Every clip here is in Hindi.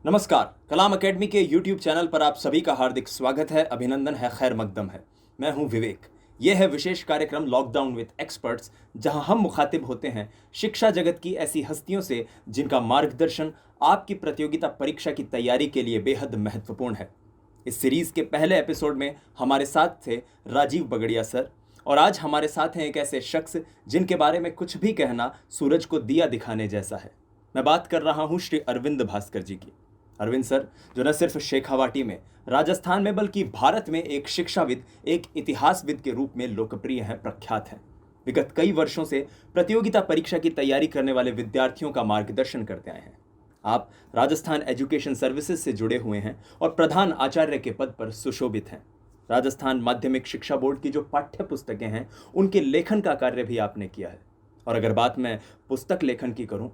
नमस्कार। कलाम एकेडमी के YouTube चैनल पर आप सभी का हार्दिक स्वागत है, अभिनंदन है, खैर मकदम है। मैं हूं विवेक। यह है विशेष कार्यक्रम लॉकडाउन विद एक्सपर्ट्स, जहां हम मुखातिब होते हैं शिक्षा जगत की ऐसी हस्तियों से जिनका मार्गदर्शन आपकी प्रतियोगिता परीक्षा की तैयारी के लिए बेहद महत्वपूर्ण है। इस सीरीज के पहले एपिसोड में हमारे साथ थे राजीव बगड़िया सर, और आज हमारे साथ हैं एक ऐसे शख्स जिनके बारे में कुछ भी कहना सूरज को दिया दिखाने जैसा है। मैं बात कर रहा हूं श्री अरविंद भास्कर जी की। अरविंद सर, जो न सिर्फ शेखावाटी में, राजस्थान में, बल्कि भारत में एक शिक्षाविद, एक इतिहासविद के रूप में लोकप्रिय हैं, प्रख्यात हैं। विगत कई वर्षों से प्रतियोगिता परीक्षा की तैयारी करने वाले विद्यार्थियों का मार्गदर्शन करते आए हैं। आप राजस्थान एजुकेशन सर्विसेज से जुड़े हुए हैं और प्रधान आचार्य के पद पर सुशोभित हैं। राजस्थान माध्यमिक शिक्षा बोर्ड की जो पाठ्य पुस्तकें हैं, उनके लेखन का कार्य भी आपने किया है। और अगर बात मैं पुस्तक लेखन की करूं,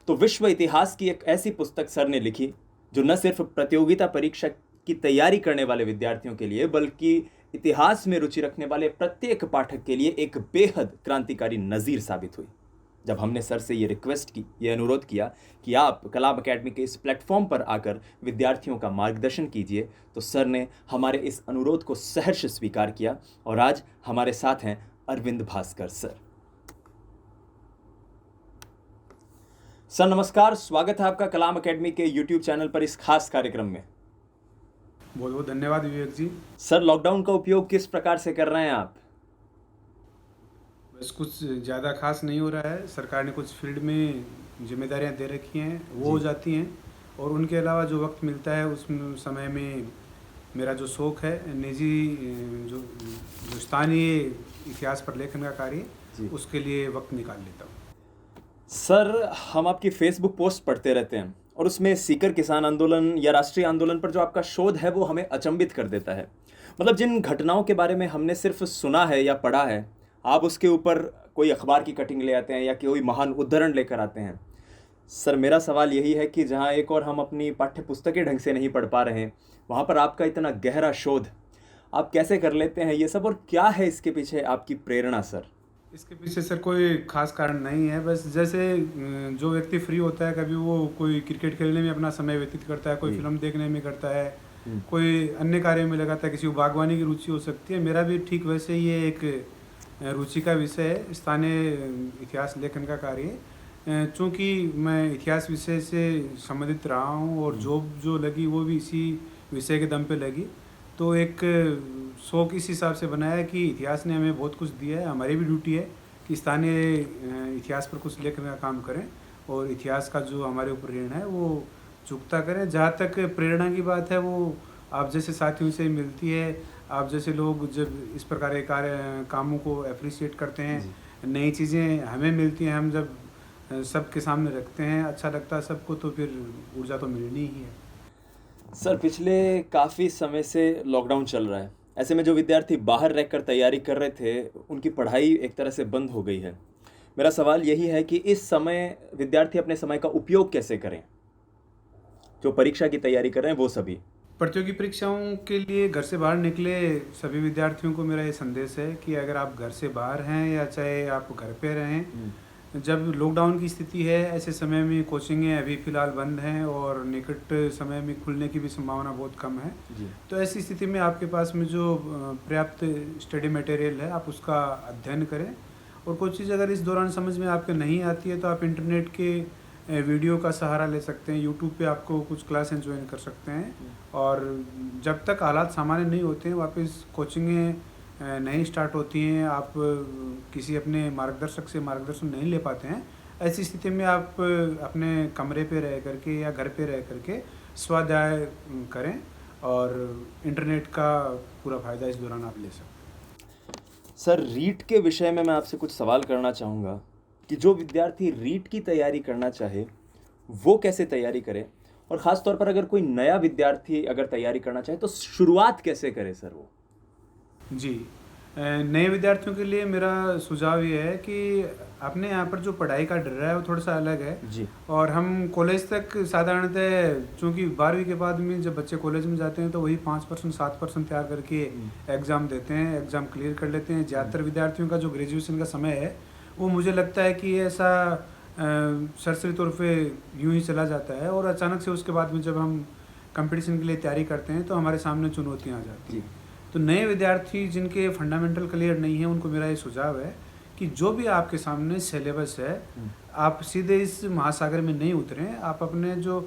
तो विश्व इतिहास की एक ऐसी पुस्तक सर ने लिखी जो न सिर्फ प्रतियोगिता परीक्षा की तैयारी करने वाले विद्यार्थियों के लिए, बल्कि इतिहास में रुचि रखने वाले प्रत्येक पाठक के लिए एक बेहद क्रांतिकारी नज़ीर साबित हुई। जब हमने सर से ये रिक्वेस्ट की, ये अनुरोध किया कि आप कलाम एकेडमी के इस प्लेटफॉर्म पर आकर विद्यार्थियों का मार्गदर्शन कीजिए, तो सर ने हमारे इस अनुरोध को सहर्ष स्वीकार किया और आज हमारे साथ हैं अरविंद भास्कर सर। सर नमस्कार, स्वागत है आपका कलाम एकेडमी के YouTube चैनल पर इस खास कार्यक्रम में। बहुत बहुत धन्यवाद विवेक जी। सर, लॉकडाउन का उपयोग किस प्रकार से कर रहे हैं आप? बस कुछ ज़्यादा खास नहीं हो रहा है। सरकार ने कुछ फील्ड में जिम्मेदारियां दे रखी हैं, वो हो जाती हैं, और उनके अलावा जो वक्त मिलता है उस समय में मेरा जो शौक़ है निजी जो जो स्थानीय इतिहास पर लेखन का कार्य, उसके लिए वक्त निकाल लेता हूँ। सर, हम आपकी फेसबुक पोस्ट पढ़ते रहते हैं और उसमें सीकर किसान आंदोलन या राष्ट्रीय आंदोलन पर जो आपका शोध है वो हमें अचंभित कर देता है। मतलब जिन घटनाओं के बारे में हमने सिर्फ सुना है या पढ़ा है, आप उसके ऊपर कोई अखबार की कटिंग ले आते हैं या कोई महान उद्धरण लेकर आते हैं। सर, मेरा सवाल यही है कि जहाँ एक और हम अपनी पाठ्य पुस्तकें ढंग से नहीं पढ़ पा रहे हैं, वहाँ पर आपका इतना गहरा शोध आप कैसे कर लेते हैं ये सब, और क्या है इसके पीछे आपकी प्रेरणा सर? इसके पीछे सर कोई खास कारण नहीं है। बस जैसे जो व्यक्ति फ्री होता है, कभी वो कोई क्रिकेट खेलने में अपना समय व्यतीत करता है, कोई फिल्म देखने में करता है, कोई अन्य कार्य में लगाता है, किसी को बागवानी की रुचि हो सकती है। मेरा भी ठीक वैसे ये एक रुचि का विषय है, स्थानीय इतिहास लेखन का कार्य। चूँकि मैं इतिहास विषय से संबंधित रहा हूँ और जॉब जो लगी वो भी इसी विषय के दम पे लगी, तो एक शौक़ इस हिसाब से बनाया कि इतिहास ने हमें बहुत कुछ दिया है, हमारी भी ड्यूटी है कि स्थानीय इतिहास पर कुछ लेखन का काम करें और इतिहास का जो हमारे ऊपर ऋण है वो चुकता करें। जहाँ तक प्रेरणा की बात है, वो आप जैसे साथियों से मिलती है। आप जैसे लोग जब इस प्रकार के कामों को अप्रिशिएट करते हैं, नई चीज़ें हमें मिलती हैं, हम जब सबके सामने रखते हैं, अच्छा लगता है सबको, तो फिर ऊर्जा तो मिलनी ही है। सर, पिछले काफ़ी समय से लॉकडाउन चल रहा है। ऐसे में जो विद्यार्थी बाहर रहकर तैयारी कर रहे थे, उनकी पढ़ाई एक तरह से बंद हो गई है। मेरा सवाल यही है कि इस समय विद्यार्थी अपने समय का उपयोग कैसे करें, जो परीक्षा की तैयारी कर रहे हैं वो सभी। प्रतियोगी परीक्षाओं के लिए घर से बाहर निकले सभी विद्यार्थियों को मेरा ये संदेश है कि अगर आप घर से बाहर हैं या चाहे आप घर पे रहें, जब लॉकडाउन की स्थिति है, ऐसे समय में कोचिंगें अभी फ़िलहाल बंद हैं और निकट समय में खुलने की भी संभावना बहुत कम है। तो ऐसी स्थिति में आपके पास में जो पर्याप्त स्टडी मटेरियल है, आप उसका अध्ययन करें। और कोई चीज़ अगर इस दौरान समझ में आपके नहीं आती है, तो आप इंटरनेट के वीडियो का सहारा ले सकते हैं। यूट्यूब पे आपको कुछ क्लासें ज्वाइन कर सकते हैं, और जब तक हालात सामान्य नहीं होते हैं, वापस कोचिंगें नहीं स्टार्ट होती हैं, आप किसी अपने मार्गदर्शक से मार्गदर्शन नहीं ले पाते हैं, ऐसी स्थिति में आप अपने कमरे पे रह करके या घर पे रह करके स्वाध्याय करें और इंटरनेट का पूरा फ़ायदा इस दौरान आप ले सकते हैं। सर, रीट के विषय में मैं आपसे कुछ सवाल करना चाहूँगा कि जो विद्यार्थी रीट की तैयारी करना चाहे वो कैसे तैयारी करे, और ख़ास तौर पर अगर कोई नया विद्यार्थी अगर तैयारी करना चाहे तो शुरुआत कैसे करे सर वो? जी, नए विद्यार्थियों के लिए मेरा सुझाव ये है कि अपने यहाँ पर जो पढ़ाई का डर है वो थोड़ा सा अलग है जी। और हम कॉलेज तक साधारणतः, चूँकि 12वीं के बाद में जब बच्चे कॉलेज में जाते हैं तो वही 5% 7% तैयार करके एग्ज़ाम देते हैं, एग्ज़ाम क्लियर कर लेते हैं। ज़्यादातर विद्यार्थियों का जो ग्रेजुएशन का समय है, वो मुझे लगता है कि ऐसा सरसरी तौर पे यूं ही चला जाता है, और अचानक से उसके बाद में जब हम कंपटीशन के लिए तैयारी करते हैं तो हमारे सामने चुनौतियाँ आ जाती हैं। तो नए विद्यार्थी जिनके फंडामेंटल क्लियर नहीं है, उनको मेरा ये सुझाव है कि जो भी आपके सामने सिलेबस है, आप सीधे इस महासागर में नहीं उतरें। आप अपने जो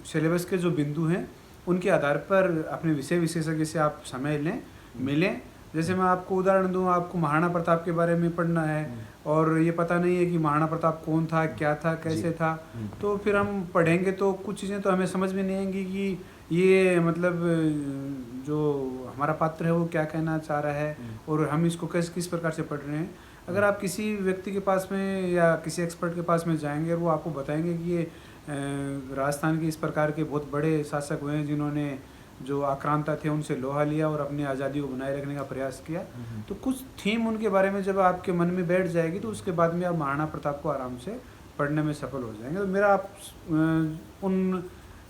सिलेबस के जो बिंदु हैं उनके आधार पर अपने विषय विशेषज्ञ से आप समय लें, मिलें। जैसे मैं आपको उदाहरण दूं, आपको महाराणा प्रताप के बारे में पढ़ना है और ये पता नहीं है कि महाराणा प्रताप कौन था, क्या था, कैसे था, तो फिर हम पढ़ेंगे तो कुछ चीज़ें तो हमें समझ में नहीं आएंगी कि ये मतलब जो हमारा पात्र है वो क्या कहना चाह रहा है और हम इसको किस प्रकार से पढ़ रहे हैं। अगर आप किसी व्यक्ति के पास में या किसी एक्सपर्ट के पास में जाएंगे और वो आपको बताएंगे कि ये राजस्थान के इस प्रकार के बहुत बड़े शासक हुए हैं जिन्होंने जो आक्रांता थे उनसे लोहा लिया और अपनी आज़ादी को बनाए रखने का प्रयास किया, तो कुछ थीम उनके बारे में जब आपके मन में बैठ जाएगी तो उसके बाद में आप महाराणा प्रताप को आराम से पढ़ने में सफल हो जाएंगे। तो मेरा आप उन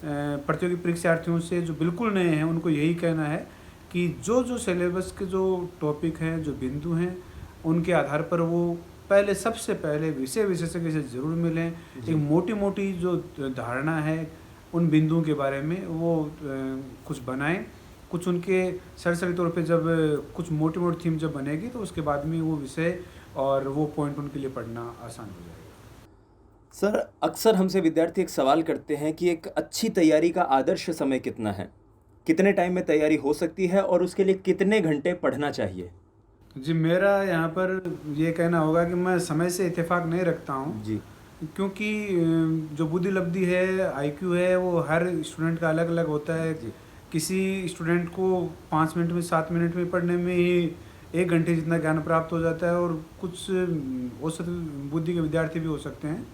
प्रतियोगी परीक्षार्थियों से जो बिल्कुल नए हैं उनको यही कहना है कि जो सिलेबस के जो टॉपिक हैं, जो बिंदु हैं, उनके आधार पर वो सबसे पहले विषय विशेषज्ञ से ज़रूर मिलें। एक मोटी मोटी जो धारणा है उन बिंदुओं के बारे में वो कुछ बनाएं। कुछ उनके सरसरी तौर पे जब कुछ मोटी मोटी थीम जब बनेगी तो उसके बाद में वो विषय और वो पॉइंट उनके लिए पढ़ना आसान हो जाएगा। सर, अक्सर हमसे विद्यार्थी एक सवाल करते हैं कि एक अच्छी तैयारी का आदर्श समय कितना है, कितने टाइम में तैयारी हो सकती है और उसके लिए कितने घंटे पढ़ना चाहिए? जी, मेरा यहाँ पर ये कहना होगा कि मैं समय से इत्तेफाक नहीं रखता हूँ जी, क्योंकि जो बुद्धि लब्धि है, आईक्यू है, वो हर स्टूडेंट का अलग अलग होता है। जी। किसी स्टूडेंट को 5 मिनट में 7 मिनट में पढ़ने में ही 1 घंटे जितना ज्ञान प्राप्त हो जाता है, और कुछ औसत बुद्धि के विद्यार्थी भी हो सकते हैं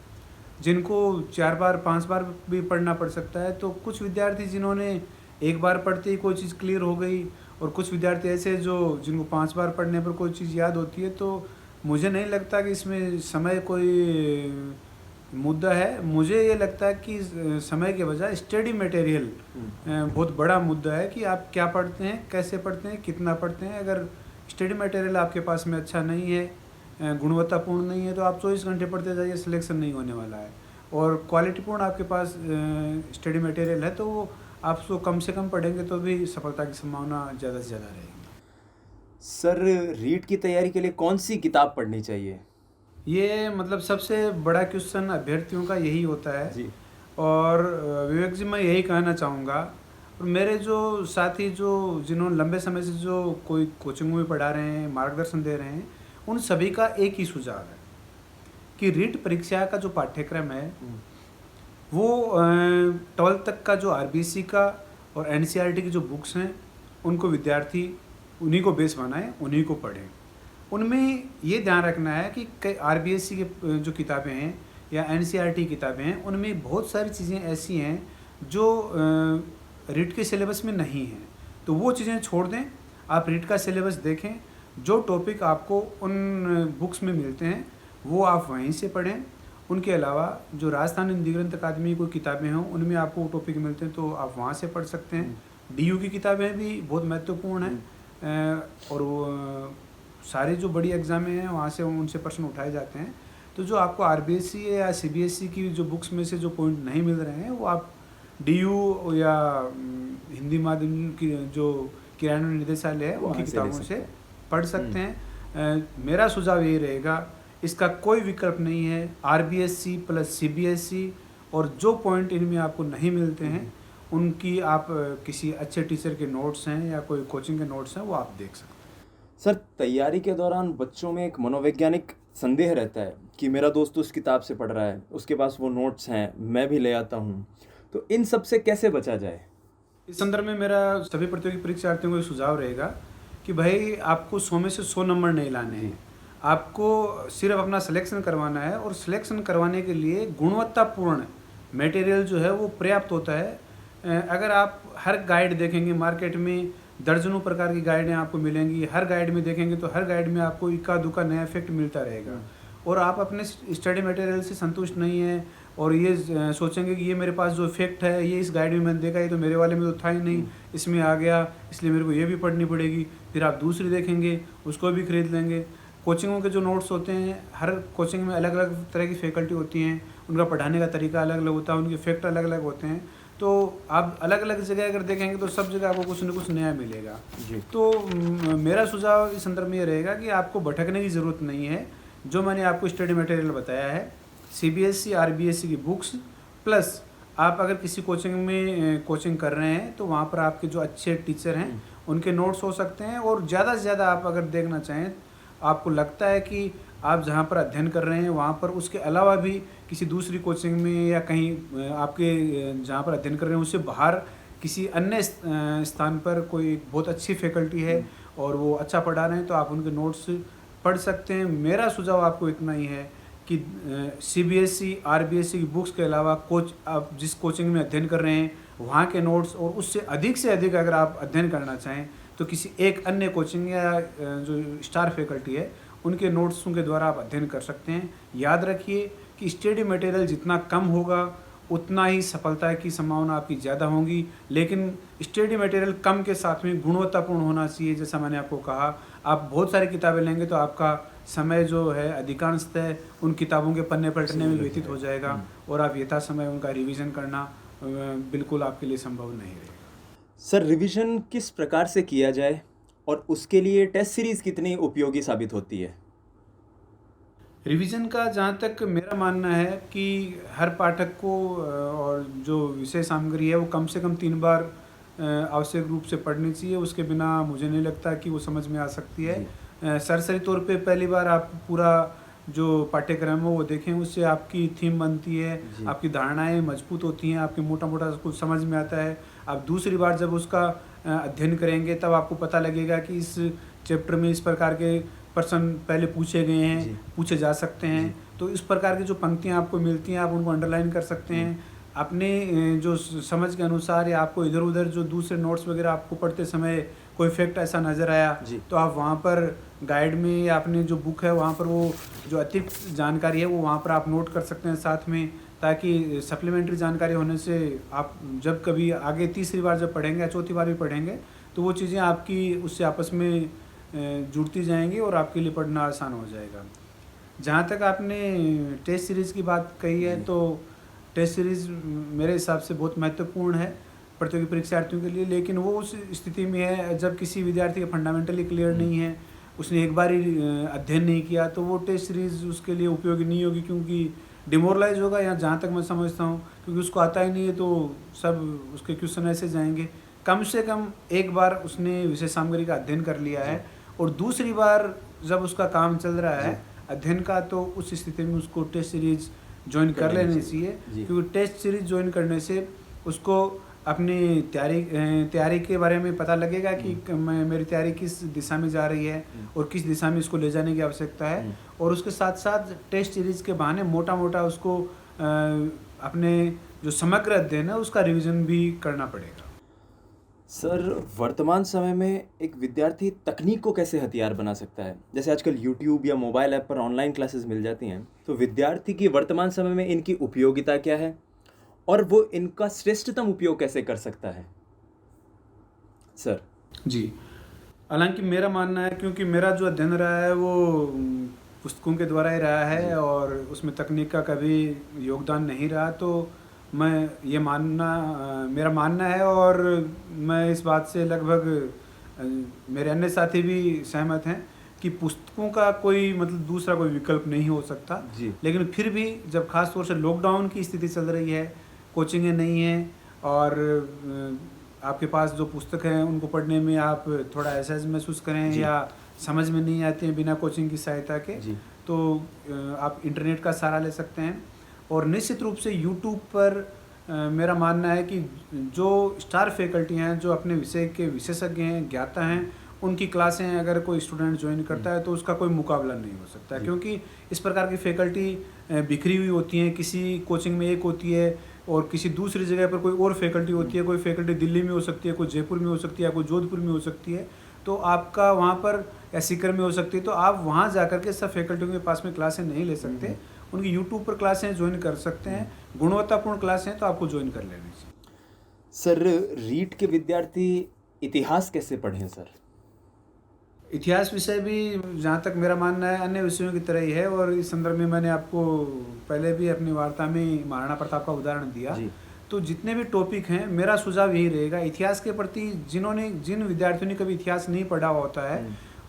जिनको 4 बार 5 बार भी पढ़ना पड़ सकता है। तो कुछ विद्यार्थी जिन्होंने एक बार पढ़ते ही कोई चीज़ क्लियर हो गई, और कुछ विद्यार्थी ऐसे जिनको 5 बार पढ़ने पर कोई चीज़ याद होती है। तो मुझे नहीं लगता कि इसमें समय कोई मुद्दा है। मुझे ये लगता है कि समय के बजाय स्टडी मटेरियल बहुत बड़ा मुद्दा है कि आप क्या पढ़ते हैं, कैसे पढ़ते हैं, कितना पढ़ते हैं। अगर स्टडी मटेरियल आपके पास में अच्छा नहीं है, गुणवत्तापूर्ण नहीं है, तो आप 24 घंटे पढ़ते जाइए, सिलेक्शन नहीं होने वाला है। और क्वालिटीपूर्ण आपके पास स्टडी मटेरियल है तो वो आप उसको कम से कम पढ़ेंगे तो भी सफलता की संभावना ज़्यादा से ज़्यादा रहेगी। सर, रीट की तैयारी के लिए कौन सी किताब पढ़नी चाहिए? ये मतलब सबसे बड़ा क्वेश्चन अभ्यर्थियों का यही होता है। जी। और विवेक जी, मैं यही कहना चाहूँगा, और मेरे जो साथी जिन्होंने लंबे समय से जो कोई कोचिंग में पढ़ा रहे हैं, मार्गदर्शन दे रहे हैं, उन सभी का एक ही सुझाव है कि रीट परीक्षा का जो पाठ्यक्रम है वो 12th तक का जो आरबीएससी का और एनसीईआरटी की जो बुक्स हैं उनको विद्यार्थी उन्हीं को बेस बनाएं, उन्हीं को पढ़ें। उनमें ये ध्यान रखना है कि कई आरबीएससी के जो किताबें हैं या एनसीईआरटी किताबें हैं, उनमें बहुत सारी चीज़ें ऐसी हैं जो रीट के सिलेबस में नहीं हैं। तो वो चीज़ें छोड़ दें, आप रीट का सिलेबस देखें, जो टॉपिक आपको उन बुक्स में मिलते हैं वो आप वहीं से पढ़ें। उनके अलावा जो राजस्थान हिंदी ग्रंथ अकादमी की कोई किताबें हों उनमें आपको वो टॉपिक मिलते हैं तो आप वहाँ से पढ़ सकते हैं। डीयू की किताबें भी बहुत महत्वपूर्ण हैं, और वो सारी जो बड़ी एग्ज़ामें हैं वहाँ से उनसे प्रश्न उठाए जाते हैं। तो जो आपको आरबीएससी या सीबीएसई की जो बुक्स में से जो पॉइंट नहीं मिल रहे हैं वो आप डीयू या हिंदी माध्यम की जो क्रियान्वयन निदेशालय है उनकी किताबों से पढ़ सकते हैं। मेरा सुझाव यही रहेगा, इसका कोई विकल्प नहीं है। आरबीएससी प्लस सीबीएसई, और जो पॉइंट इनमें आपको नहीं मिलते हैं उनकी आप किसी अच्छे टीचर के नोट्स हैं या कोई कोचिंग के नोट्स हैं वो आप देख सकते हैं। सर, तैयारी के दौरान बच्चों में एक मनोवैज्ञानिक संदेह रहता है कि मेरा दोस्त उस किताब से पढ़ रहा है, उसके पास वो नोट्स हैं, मैं भी ले आता हूँ, तो इन सब से कैसे बचा जाए? इस संदर्भ में मेरा सभी प्रतियोगी परीक्षार्थियों को सुझाव रहेगा कि भाई आपको 100 में से 100 नंबर नहीं लाने हैं। आपको सिर्फ अपना सिलेक्शन करवाना है, और सिलेक्शन करवाने के लिए गुणवत्तापूर्ण मटेरियल जो है वो पर्याप्त होता है। अगर आप हर गाइड देखेंगे, मार्केट में दर्जनों प्रकार की गाइडें आपको मिलेंगी, हर गाइड में देखेंगे तो हर गाइड में आपको इक्का दुक्का नया फैक्ट मिलता रहेगा, और आप अपने स्टडी मटेरियल से संतुष्ट नहीं हैं और ये सोचेंगे कि ये मेरे पास जो फैक्ट है ये इस गाइड में मैंने देखा, ये तो मेरे वाले में तो था ही नहीं, इसमें आ गया, इसलिए मेरे को ये भी पढ़नी पड़ेगी। फिर आप दूसरी देखेंगे, उसको भी खरीद लेंगे। कोचिंगों के जो नोट्स होते हैं, हर कोचिंग में अलग अलग तरह की फैकल्टी होती हैं, उनका पढ़ाने का तरीका अलग अलग होता है, उनके फैक्ट अलग अलग होते हैं। तो आप अलग अलग जगह अगर देखेंगे तो सब जगह आपको कुछ न कुछ नया मिलेगा। जी। तो मेरा सुझाव इस संदर्भ में ये रहेगा कि आपको भटकने की ज़रूरत नहीं है। जो मैंने आपको स्टडी मटेरियल बताया है, CBSE RBSE की बुक्स, प्लस आप अगर किसी कोचिंग में कोचिंग कर रहे हैं तो वहाँ पर आपके जो अच्छे टीचर हैं उनके नोट्स हो सकते हैं। और ज़्यादा से ज़्यादा आप अगर देखना चाहें, आपको लगता है कि आप जहाँ पर अध्ययन कर रहे हैं वहाँ पर उसके अलावा भी किसी दूसरी कोचिंग में या कहीं आपके जहाँ पर अध्ययन कर रहे हैं उससे बाहर किसी अन्य स्थान पर कोई बहुत अच्छी फैकल्टी है और वो अच्छा पढ़ा रहे हैं, तो आप उनके नोट्स पढ़ सकते हैं। मेरा सुझाव आपको इतना ही है कि CBSE RBSE की बुक्स के अलावा आप जिस कोचिंग में अध्ययन कर रहे हैं वहाँ के नोट्स, और उससे अधिक अगर आप अध्ययन करना चाहें तो किसी एक अन्य कोचिंग या जो स्टार फैकल्टी है उनके नोट्सों के द्वारा आप अध्ययन कर सकते हैं। याद रखिए कि स्टडी मटेरियल जितना कम होगा उतना ही सफलता की संभावना आपकी ज़्यादा होगी, लेकिन स्टडी मटेरियल कम के साथ में गुणवत्तापूर्ण होना चाहिए। जैसा मैंने आपको कहा, आप बहुत सारी किताबें लेंगे तो आपका समय जो है अधिकांशतः उन किताबों के पन्ने पलटने में व्यतीत हो जाएगा और आप यथा समय उनका रिवीजन करना बिल्कुल आपके लिए संभव नहीं रहेगा। सर, रिवीजन किस प्रकार से किया जाए और उसके लिए टेस्ट सीरीज कितनी उपयोगी साबित होती है? रिवीजन का जहाँ तक मेरा मानना है कि हर पाठक को और जो विषय सामग्री है वो कम से कम 3 बार आवश्यक रूप से पढ़नी चाहिए। उसके बिना मुझे नहीं लगता कि वो समझ में आ सकती है। सरसरी तौर पे पहली बार आप पूरा जो पाठ्यक्रम है वो देखें, उससे आपकी थीम बनती है, आपकी धारणाएं मजबूत होती हैं, आपके मोटा मोटा कुछ समझ में आता है। आप दूसरी बार जब उसका अध्ययन करेंगे तब आपको पता लगेगा कि इस चैप्टर में इस प्रकार के प्रश्न पहले पूछे गए हैं, पूछे जा सकते हैं। तो इस प्रकार की जो पंक्तियां आपको मिलती हैं आप उनको अंडरलाइन कर सकते हैं अपने जो समझ के अनुसार, या आपको इधर उधर जो दूसरे नोट्स वगैरह आपको पढ़ते समय कोई फैक्ट ऐसा नज़र आया तो आप वहाँ पर गाइड में या अपने जो बुक है वहाँ पर वो जो अतिरिक्त जानकारी है वो वहाँ पर आप नोट कर सकते हैं साथ में, ताकि सप्लीमेंट्री जानकारी होने से आप जब कभी आगे तीसरी बार जब पढ़ेंगे या चौथी बार भी पढ़ेंगे तो वो चीज़ें आपकी उससे आपस में जुड़ती जाएंगी और आपके लिए पढ़ना आसान हो जाएगा। जहाँ तक आपने टेस्ट सीरीज़ की बात कही है, तो टेस्ट सीरीज़ मेरे हिसाब से बहुत महत्वपूर्ण है प्रतियोगी परीक्षार्थियों के लिए, लेकिन वो उस स्थिति में है जब किसी विद्यार्थी का फंडामेंटली क्लियर नहीं है, उसने एक बार ही अध्ययन नहीं किया, तो वो टेस्ट सीरीज़ उसके लिए उपयोगी नहीं होगी, क्योंकि डिमोरलाइज होगा। या जहाँ तक मैं समझता हूँ, क्योंकि उसको आता ही नहीं है तो सब उसके क्वेश्चन ऐसे जाएंगे। कम से कम एक बार उसने विषय सामग्री का अध्ययन कर लिया है और दूसरी बार जब उसका काम चल रहा है अध्ययन का, तो उस स्थिति में उसको टेस्ट सीरीज ज्वाइन कर लेनी चाहिए, क्योंकि टेस्ट सीरीज ज्वाइन करने से उसको अपनी तैयारी के बारे में पता लगेगा कि मेरी तैयारी किस दिशा में जा रही है और किस दिशा में इसको ले जाने की आवश्यकता है। और उसके साथ साथ टेस्ट सीरीज के बहाने मोटा मोटा उसको अपने जो समग्र अध्ययन है उसका रिवीजन भी करना पड़ेगा। सर, वर्तमान समय में एक विद्यार्थी तकनीक को कैसे हथियार बना सकता है? जैसे आजकल YouTube या मोबाइल ऐप पर ऑनलाइन क्लासेस मिल जाती हैं, तो विद्यार्थी की वर्तमान समय में इनकी उपयोगिता क्या है और वो इनका श्रेष्ठतम उपयोग कैसे कर सकता है? सर जी, हालांकि मेरा मानना है, क्योंकि मेरा जो अध्ययन रहा है वो पुस्तकों के द्वारा ही रहा है और उसमें तकनीक का कभी योगदान नहीं रहा, तो मैं ये मेरा मानना है और मैं इस बात से लगभग मेरे अन्य साथी भी सहमत हैं कि पुस्तकों का कोई मतलब दूसरा कोई विकल्प नहीं हो सकता। लेकिन फिर भी जब खास तौर से लॉकडाउन की स्थिति चल रही है, कोचिंगें नहीं हैं और आपके पास जो पुस्तक हैं उनको पढ़ने में आप थोड़ा असहज महसूस करें या समझ में नहीं आते हैं बिना कोचिंग की सहायता के, तो आप इंटरनेट का सहारा ले सकते हैं। और निश्चित रूप से यूट्यूब पर मेरा मानना है कि जो स्टार फैकल्टी हैं, जो अपने विषय के विशेषज्ञ हैं, ज्ञाता हैं, उनकी क्लासें अगर कोई स्टूडेंट ज्वाइन करता है तो उसका कोई मुकाबला नहीं हो सकता, क्योंकि इस प्रकार की फैकल्टी बिखरी हुई होती हैं। किसी कोचिंग में एक होती है और किसी दूसरी जगह पर कोई और फैकल्टी होती है। कोई फैकल्टी दिल्ली में हो सकती है, कोई जयपुर में हो सकती है, कोई जोधपुर में हो सकती है, तो आपका वहाँ पर या सीकर में हो सकती है, तो आप वहाँ जाकर के सब फैकल्टियों के पास में क्लासें नहीं ले सकते। उनकी यूट्यूब पर क्लासें ज्वाइन कर सकते हैं, गुणवत्तापूर्ण क्लासें तो आपको ज्वाइन कर लेनी चाहिए। सर, रीट के विद्यार्थी इतिहास कैसे पढ़ें? सर, इतिहास विषय भी जहाँ तक मेरा मानना है अन्य विषयों की तरह ही है, और इस संदर्भ में मैंने आपको पहले भी अपनी वार्ता में महाराणा प्रताप का उदाहरण दिया। जी। तो जितने भी टॉपिक हैं, मेरा सुझाव यही रहेगा, इतिहास के प्रति जिन विद्यार्थियों ने कभी इतिहास नहीं पढ़ा होता है,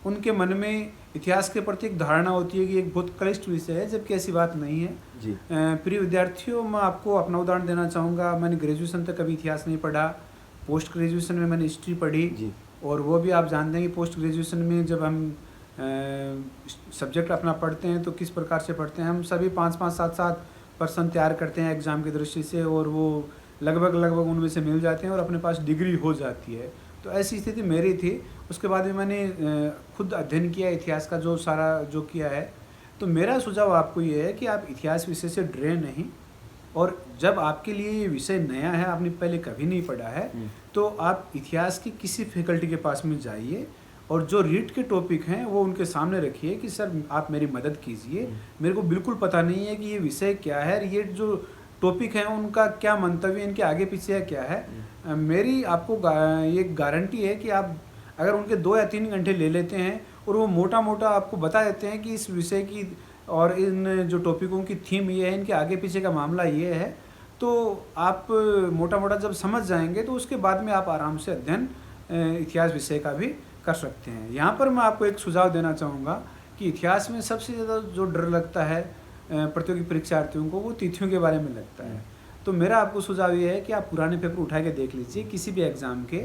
उनके मन में इतिहास के प्रति एक धारणा होती है कि एक बहुत क्लिष्ट विषय है, जबकि ऐसी बात नहीं है। जी। प्रिय विद्यार्थियों, मैं आपको अपना उदाहरण देना चाहूँगा। मैंने ग्रेजुएशन तक कभी इतिहास नहीं पढ़ा, पोस्ट ग्रेजुएशन में मैंने हिस्ट्री पढ़ी। जी। और वो भी आप जानते हैं कि पोस्ट ग्रेजुएशन में जब हम सब्जेक्ट अपना पढ़ते हैं तो किस प्रकार से पढ़ते हैं। हम सभी 5-5, 7-7 प्रश्न तैयार करते हैं एग्ज़ाम की दृष्टि से, और वो लगभग उनमें से मिल जाते हैं और अपने पास डिग्री हो जाती है। तो ऐसी स्थिति मेरी थी। उसके बाद भी मैंने खुद अध्ययन किया इतिहास का, जो सारा जो किया है। तो मेरा सुझाव आपको ये है कि आप इतिहास विषय से डरे नहीं, और जब आपके लिए ये विषय नया है, आपने पहले कभी नहीं पढ़ा है, तो आप इतिहास की किसी फैकल्टी के पास में जाइए और जो रीट के टॉपिक हैं वो उनके सामने रखिए कि सर आप मेरी मदद कीजिए, मेरे को बिल्कुल पता नहीं है कि ये विषय क्या है, ये जो टॉपिक हैं उनका क्या मंतव्य, इनके आगे पीछे क्या है। मेरी आपको ये गारंटी है कि आप अगर उनके 2 या 3 घंटे ले लेते हैं और वो मोटा मोटा आपको बता देते हैं कि इस विषय की और इन जो टॉपिकों की थीम ये है, इनके आगे पीछे का मामला ये है, तो आप मोटा मोटा जब समझ जाएंगे तो उसके बाद में आप आराम से अध्ययन इतिहास विषय का भी कर सकते हैं। यहाँ पर मैं आपको एक सुझाव देना चाहूँगा कि इतिहास में सबसे ज़्यादा जो डर लगता है प्रतियोगी परीक्षार्थियों को, वो तिथियों के बारे में लगता है। तो मेरा आपको सुझाव ये है कि आप पुराने पेपर उठा के देख लीजिए किसी भी एग्ज़ाम के,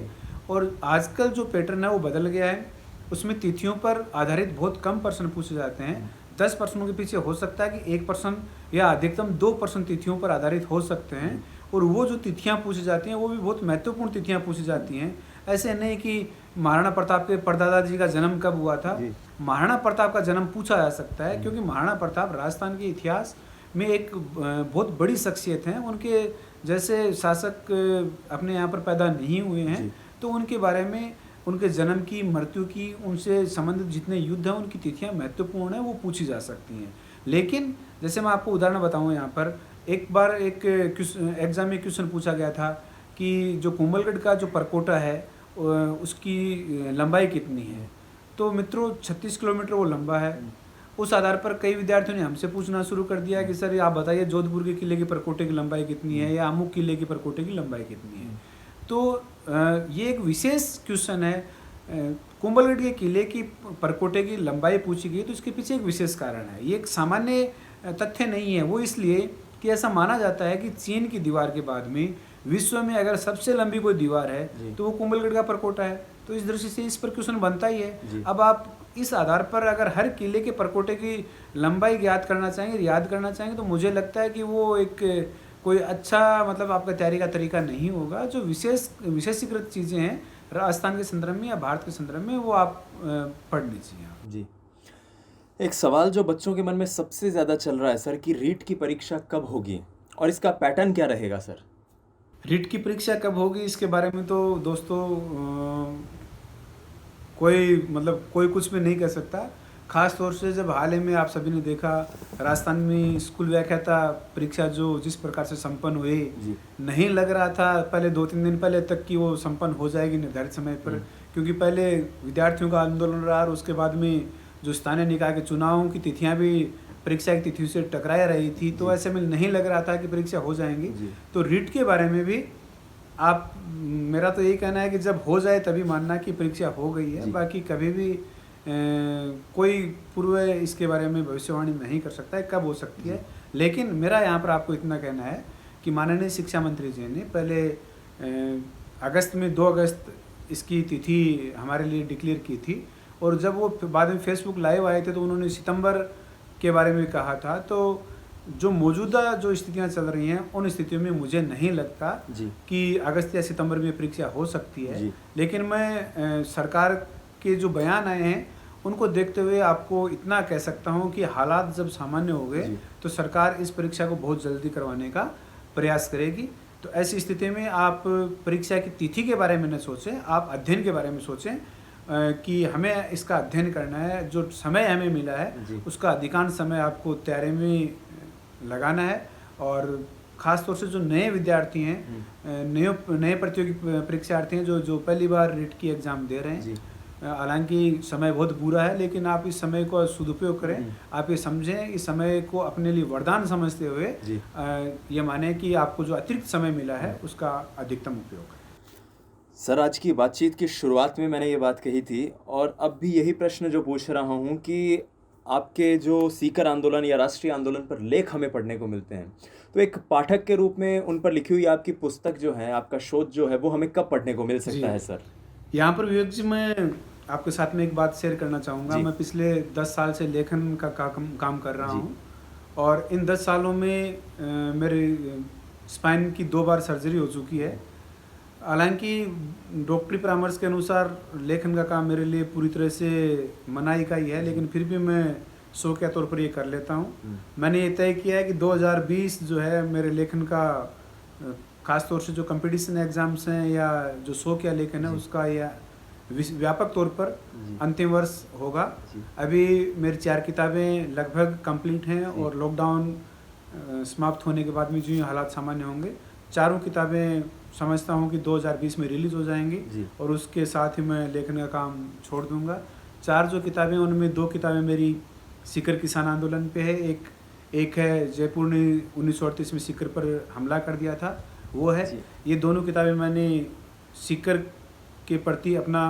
और आजकल जो पैटर्न है वो बदल गया है। उसमें तिथियों पर आधारित बहुत कम प्रश्न पूछे जाते हैं। 10 प्रश्नों के पीछे हो सकता है कि 1 प्रश्न या अधिकतम 2 प्रश्न तिथियों पर आधारित हो सकते हैं, और वो जो तिथियां पूछी जाती हैं वो भी बहुत महत्वपूर्ण तिथियां पूछी जाती हैं। ऐसे नहीं कि महाराणा प्रताप के परदादा जी का जन्म कब हुआ था, महाराणा प्रताप का जन्म पूछा जा सकता है, क्योंकि महाराणा प्रताप राजस्थान के इतिहास में एक बहुत बड़ी शख्सियत हैं। उनके जैसे शासक अपने यहाँ पर पैदा नहीं हुए हैं, तो उनके बारे में, उनके जन्म की, मृत्यु की, उनसे संबंधित जितने युद्ध हैं उनकी तिथियां महत्वपूर्ण हैं, वो पूछी जा सकती हैं। लेकिन जैसे मैं आपको उदाहरण बताऊं, यहाँ पर एक बार एक एग्ज़ाम में क्वेश्चन पूछा गया था कि जो कुंभलगढ़ का जो परकोटा है उसकी लंबाई कितनी है। तो मित्रों 36 किलोमीटर वो लंबा है। उस आधार पर कई विद्यार्थियों ने हमसे पूछना शुरू कर दिया कि सर आप बताइए जोधपुर के किले की परकोटे की लंबाई कितनी है, या अमुक किले की परकोटे की लंबाई कितनी है। तो ये एक विशेष क्वेश्चन है। कुंभलगढ़ के किले की परकोटे की लंबाई पूछी गई, तो इसके पीछे एक विशेष कारण है। ये एक सामान्य तथ्य नहीं है। वो इसलिए कि ऐसा माना जाता है कि चीन की दीवार के बाद में विश्व में अगर सबसे लंबी कोई दीवार है तो वो कुंभलगढ़ का परकोटा है। तो इस दृष्टि से इस पर क्वेश्चन बनता ही है। अब आप इस आधार पर अगर हर किले के परकोटे की लंबाई याद करना चाहेंगे तो मुझे लगता है कि वो एक कोई अच्छा मतलब आपका तैयारी का तरीका नहीं होगा। जो विशेषीकृत चीज़ें हैं राजस्थान के संदर्भ में या भारत के संदर्भ में, वो आप पढ़ लीजिए। जी, एक सवाल जो बच्चों के मन में सबसे ज़्यादा चल रहा है सर कि रीट की परीक्षा कब होगी और इसका पैटर्न क्या रहेगा सर? रीट की परीक्षा कब होगी इसके बारे में तो दोस्तों कोई कुछ भी नहीं कह सकता। खास तौर से जब हाल ही में आप सभी ने देखा राजस्थान में स्कूल व्याख्याता परीक्षा जो जिस प्रकार से संपन्न हुई, नहीं लग रहा था पहले 2-3 दिन पहले तक कि वो संपन्न हो जाएगी निर्धारित समय पर, क्योंकि पहले विद्यार्थियों का आंदोलन रहा और उसके बाद में जो स्थानीय निकाय के चुनावों की तिथियां भी परीक्षा की तिथियों से टकराया रही थी, तो ऐसे में नहीं लग रहा था कि परीक्षा हो जाएंगी। तो रीट के बारे में भी आप, मेरा तो यही कहना है कि जब हो जाए तभी मानना कि परीक्षा हो गई है। बाकी कभी भी कोई पूर्व इसके बारे में भविष्यवाणी नहीं कर सकता है कब हो सकती है। लेकिन मेरा यहाँ पर आपको इतना कहना है कि माननीय शिक्षा मंत्री जी ने पहले अगस्त में 2 अगस्त इसकी तिथि हमारे लिए डिक्लेयर की थी, और जब वो बाद में फेसबुक लाइव आए थे तो उन्होंने सितंबर के बारे में कहा था। तो जो मौजूदा जो स्थितियां चल रही हैं उन स्थितियों में मुझे नहीं लगता कि अगस्त या सितंबर में परीक्षा हो सकती है। लेकिन मैं सरकार के जो बयान आए हैं उनको देखते हुए आपको इतना कह सकता हूं कि हालात जब सामान्य हो गए तो सरकार इस परीक्षा को बहुत जल्दी करवाने का प्रयास करेगी। तो ऐसी स्थिति में आप परीक्षा की तिथि के बारे में न सोचें, आप अध्ययन के बारे में सोचें कि हमें इसका अध्ययन करना है। जो समय हमें मिला है उसका अधिकांश समय आपको तैयारी में लगाना है, और ख़ास तौर से जो नए विद्यार्थी हैं, नए प्रतियोगी परीक्षार्थी हैं जो पहली बार रीट की एग्ज़ाम दे रहे हैं, हालांकि समय बहुत बुरा है, लेकिन आप इस समय को सदुपयोग करें। आप ये समझें, इस समय को अपने लिए वरदान समझते हुए जी। ये माने कि आपको जो अतिरिक्त समय मिला है उसका अधिकतम उपयोग करें। सर, आज की बातचीत की शुरुआत में मैंने ये बात कही थी और अब भी यही प्रश्न जो पूछ रहा हूँ कि आपके जो सीकर आंदोलन या राष्ट्रीय आंदोलन पर लेख हमें पढ़ने को मिलते हैं, तो एक पाठक के रूप में उन पर लिखी हुई आपकी पुस्तक जो है, आपका शोध जो है, वो हमें कब पढ़ने को मिल जी, सकता है सर? यहाँ पर विवेक जी, मैं आपके साथ में एक बात शेयर करना चाहूँगा। जी। मैं पिछले 10 साल से लेखन का काम कर रहा जी। हूँ, और इन 10 सालों में मेरे स्पाइन की 2 बार सर्जरी हो चुकी है। हालांकि डॉक्टरी परामर्श के अनुसार लेखन का काम मेरे लिए पूरी तरह से मनाही का ही है, लेकिन फिर भी मैं शौकिया तौर पर ये कर लेता हूँ। मैंने ये तय किया है कि 2020 जो है मेरे लेखन का, ख़ास तौर से जो कंपटीशन एग्ज़ाम्स हैं या जो शौकिया लेखन है उसका, या व्यापक तौर पर अंतिम वर्ष होगा। अभी मेरी 4 किताबें लगभग कंप्लीट हैं, और लॉकडाउन समाप्त होने के बाद में जो हालात सामान्य होंगे, चारों किताबें समझता हूँ कि 2020 में रिलीज़ हो जाएंगी, और उसके साथ ही मैं लेखन का काम छोड़ दूँगा। 4 जो किताबें, उनमें 2 किताबें मेरी सीकर किसान आंदोलन पे है, एक है जयपुर ने 1938 में सीकर पर हमला कर दिया था, वो है। ये दोनों किताबें मैंने सीकर के प्रति अपना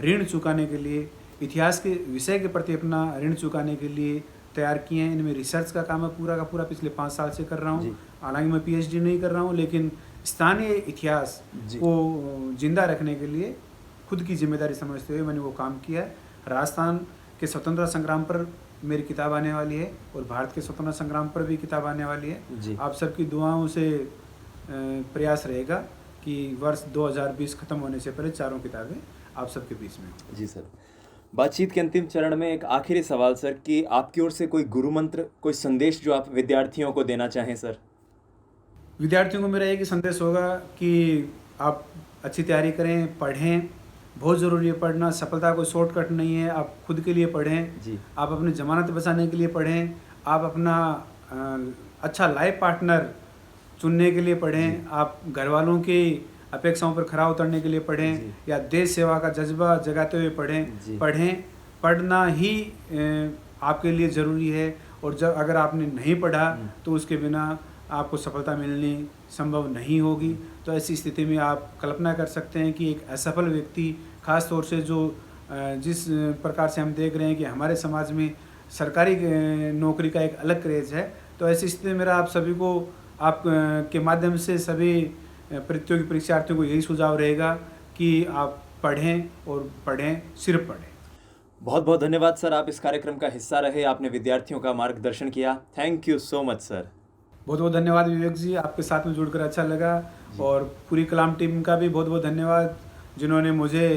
ऋण चुकाने के लिए, इतिहास के विषय के प्रति अपना ऋण चुकाने के लिए तैयार किए हैं। इनमें रिसर्च का काम मैं पूरा का पूरा पिछले 5 साल से कर रहा हूँ। हालांकि मैं पीएचडी नहीं कर रहा हूँ, लेकिन स्थानीय इतिहास को जिंदा रखने के लिए खुद की जिम्मेदारी समझते हुए मैंने वो काम किया है। राजस्थान के स्वतंत्रता संग्राम पर मेरी किताब आने वाली है, और भारत के स्वतंत्रता संग्राम पर भी किताब आने वाली है। आप सबकी दुआओं से प्रयास रहेगा कि वर्ष 2020 खत्म होने से पहले चारों किताबें आप सबके बीच में हो। जी सर। बातचीत के अंतिम चरण में एक आखिरी सवाल सर, कि आपकी ओर से कोई गुरु मंत्र, कोई संदेश जो आप विद्यार्थियों को देना चाहें सर? विद्यार्थियों को मेरा एक ही संदेश होगा कि आप अच्छी तैयारी करें, पढ़ें। बहुत ज़रूरी है पढ़ना, सफलता कोई शॉर्टकट नहीं है। आप खुद के लिए पढ़ें, आप अपनी ज़मानत बचाने के लिए पढ़ें, आप अपना अच्छा लाइफ पार्टनर चुनने के लिए पढ़ें, आप घर वालों की अपेक्षाओं पर खरा उतरने के लिए पढ़ें, या देश सेवा का जज्बा जगाते हुए पढ़ें। पढ़ना ही आपके लिए ज़रूरी है, और जब अगर आपने नहीं पढ़ा तो उसके बिना आपको सफलता मिलनी संभव नहीं होगी। तो ऐसी स्थिति में आप कल्पना कर सकते हैं कि एक असफल व्यक्ति, खास तौर से जो जिस प्रकार से हम देख रहे हैं कि हमारे समाज में सरकारी नौकरी का एक अलग क्रेज़ है, तो ऐसी स्थिति में मेरा आप सभी को, आप के माध्यम से सभी प्रतियोगी परीक्षार्थियों को यही सुझाव रहेगा कि आप पढ़ें, और पढ़ें, सिर्फ पढ़ें। बहुत बहुत धन्यवाद सर, आप इस कार्यक्रम का हिस्सा रहे, आपने विद्यार्थियों का मार्गदर्शन किया। Thank you so much sir. बहुत बहुत धन्यवाद विवेक जी, आपके साथ में जुड़कर अच्छा लगा, और पूरी कलाम टीम का भी बहुत बहुत धन्यवाद, जिन्होंने मुझे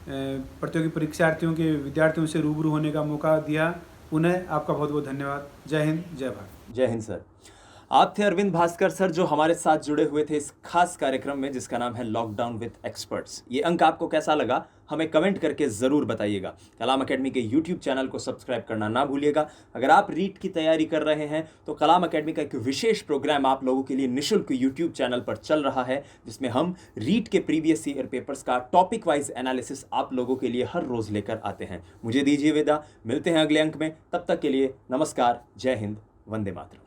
प्रतियोगी परीक्षार्थियों के विद्यार्थियों से रूबरू होने का मौका दिया। पुनः आपका बहुत बहुत धन्यवाद। जय हिंद, जय भारत। जय हिंद सर। आप थे अरविंद भास्कर सर, जो हमारे साथ जुड़े हुए थे इस खास कार्यक्रम में जिसका नाम है लॉकडाउन विद एक्सपर्ट्स। ये अंक आपको कैसा लगा, हमें कमेंट करके ज़रूर बताइएगा। कलाम अकेडमी के यूट्यूब चैनल को सब्सक्राइब करना ना भूलिएगा। अगर आप रीट की तैयारी कर रहे हैं तो कलाम अकेडमी का एक विशेष प्रोग्राम आप लोगों के लिए निःशुल्क यूट्यूब चैनल पर चल रहा है, जिसमें हम रीट के प्रीवियस ईयर पेपर्स का टॉपिक वाइज एनालिसिस आप लोगों के लिए हर रोज़ लेकर आते हैं। मुझे दीजिए विदा, मिलते हैं अगले अंक में। तब तक के लिए नमस्कार, जय हिंद, वंदे मातरम।